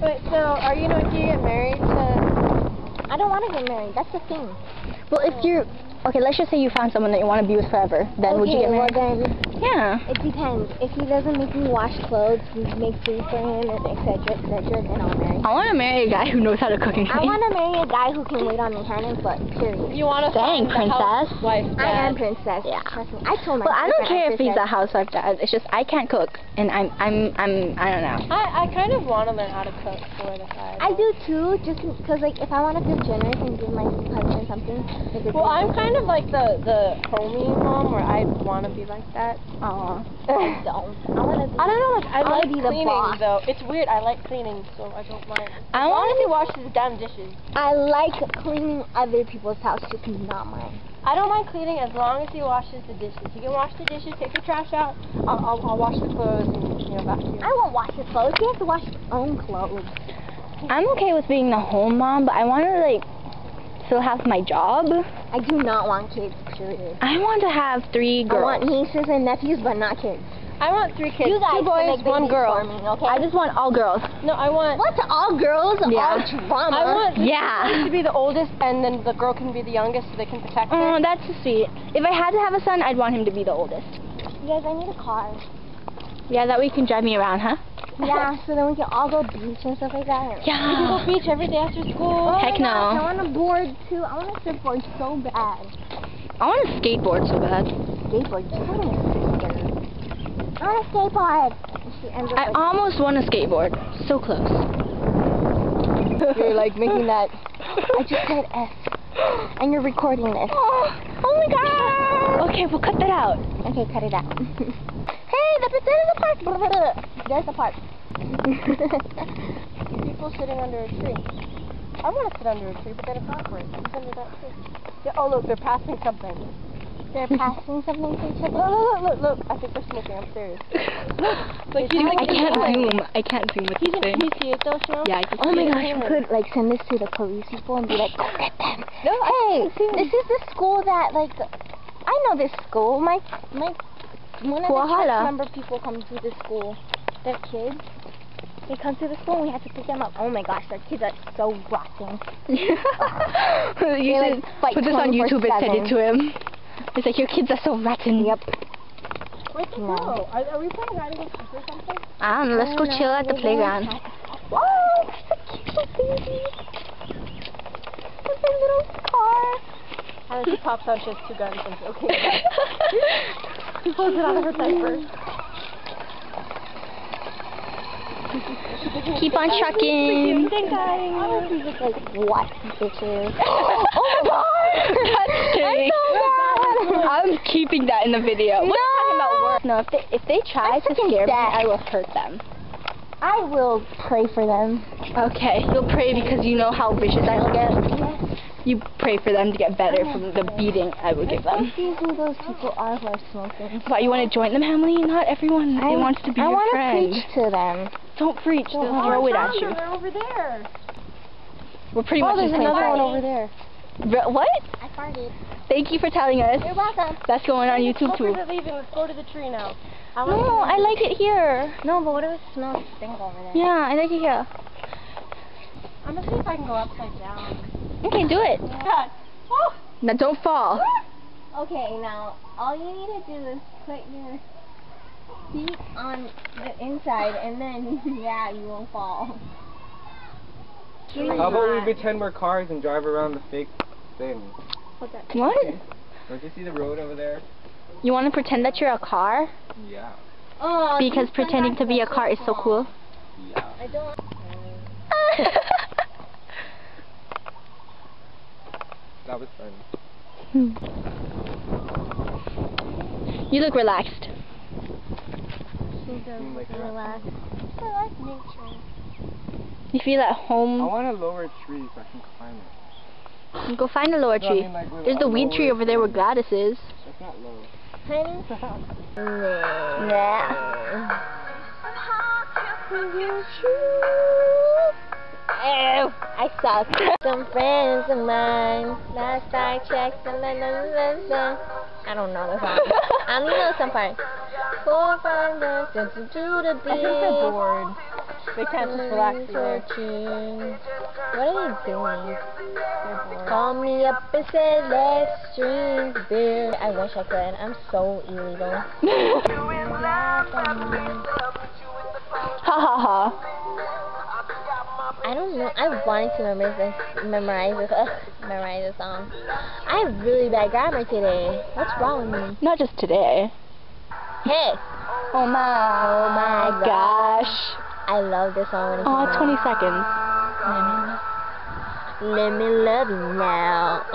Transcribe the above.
But so, are you going to get married to... I don't want to get married. That's the thing. Well, if you're... Okay, let's just say you found someone that you want to be with forever. Then would you get married? Well then, yeah. it depends. If he doesn't make me wash clothes, make food for him, and etc., then I'll marry. I want to marry a guy who knows how to cook and clean. I want to marry a guy who can wait on me hand and foot, period. You want to Dang, princess. Wife, I am princess. Yeah. Trust me. I told my Well, I don't care if he's a princess. housewife dad. It's just I can't cook, and I don't know. I kind of want to learn how to cook for the guy. I do too, just because like if I want to feel generous and give my husband something. Well, I'm kind of like the homey mom where I want to be like that. I don't. I don't know, like I like be the cleaning boss. though. It's weird. I like cleaning, so I don't mind. I As long want as he washes his damn dishes. I like cleaning other people's house, just not mine. I don't mind cleaning as long as he washes the dishes. He can wash the dishes, take the trash out. I'll wash the clothes and vacuum. I won't wash his clothes. He has to wash his own clothes. I'm okay with being the home mom, but I want to like still have my job. I do not want kids, period. I want to have 3 girls. I want nieces and nephews, but not kids. I want 3 kids. You guys 2 boys, 1 girl. For me, okay? I just want all girls. No, I want... What's all girls? Yeah. All drama. I want Yeah. to be the oldest, and then the girl can be the youngest, so they can protect her. Oh, that's so sweet. If I had to have a son, I'd want him to be the oldest. You guys, I need a car. Yeah, that way you can drive me around, huh? Yeah, so then we can all go beach and stuff like that. We can go Yeah. beach every day after school. Oh Heck my gosh, no. I want a board too. I want a surfboard so bad. I want a skateboard so bad. Skateboard? Just want a sister. I want a skateboard. And she ends up I like, almost won a skateboard. So close. You're like making that... I just said S. And you're recording this. Oh my god! Okay, we'll cut that out. Okay, cut it out. Hey, there's a park. There's a park. People sitting under a tree. I want to sit under a tree, but then it's awkward. Who's under that tree? Yeah, oh, look, they're passing something. They're passing something to each other. Look. I think they're smoking. I'm serious. Like, I can't zoom. I can't zoom with this thing. Can you see it though, Shell? Yeah, I can Oh see my it. gosh, we could like send this to the police people and be like, go get them. No, Hey, this is the school that like, I know this school. One of the Kohala. church member people come to the school. They're kids. They come to the school and we have to pick them up. Oh my gosh, their kids are so rotten. You should like, put this on YouTube and send it 24/7. to him. It's like, your kids are so rotten. Yep. Where's the girl? Are we playing hide and go seek or something? I don't know, let's go chill at the playground. Whoa, that's a cute baby. That's a little car. And then she pops out, she has 2 guns and okay. She pulls it out of her diaper. Keep on trucking. He's just like, what, bitches? Oh my god! That's kidding. I'm keeping that in the video. We're talking about work. No, if they try to scare me, I will hurt them. I will pray for them. Okay, you'll pray because you know how vicious I'll get. Yes. You pray for them to get better from the beating I will give them. See who those people are who are smoking. But you want to join them, Hemily? Not everyone wants to be your friend. I want to preach to them. Don't preach. They'll throw it at you. They're over there. We're pretty much there's in the same another one place. over there. What? I farted. Thank you for telling us. You're welcome. That's going on YouTube too. We're leaving. Let's go to the tree now. No, I like it here. No, but what if it smells stink over there? Yeah, I like it here. I'm gonna see if I can go upside down. Okay, do it. God. Oh. Now don't fall. Okay, now all you need to do is put your feet on the inside, and then yeah, you won't fall. How about we pretend we're cars and drive around the fake thing? What? Don't you see the road over there? You want to pretend that you're a car? Yeah. Oh, Because pretending to be a car is so cool. Yeah. I don't. That was fun. You look relaxed. She does Like relax. I like nature. You feel at I home. want a lower tree so I can climb it. Go find a lower No, I tree. mean, like, with There's the a weed tree lower over there where tree. Gladys is. That's not low. Honey? Ew, I suck. Some friends of mine, last I checked, I don't know the song. I only know some parts. 4, 5, 6, 7, 2 to be. I think they're bored. They can't just relax either. What are you doing? Call me up and say let's drink beer. I wish I could. I'm so illegal. Hahaha. I don't know. I wanted to memorize this song. I have really bad grammar today. What's wrong with me? Not just today. Hey. Oh my gosh. I love this song when it Oh, comes 20 seconds. Let me love you now.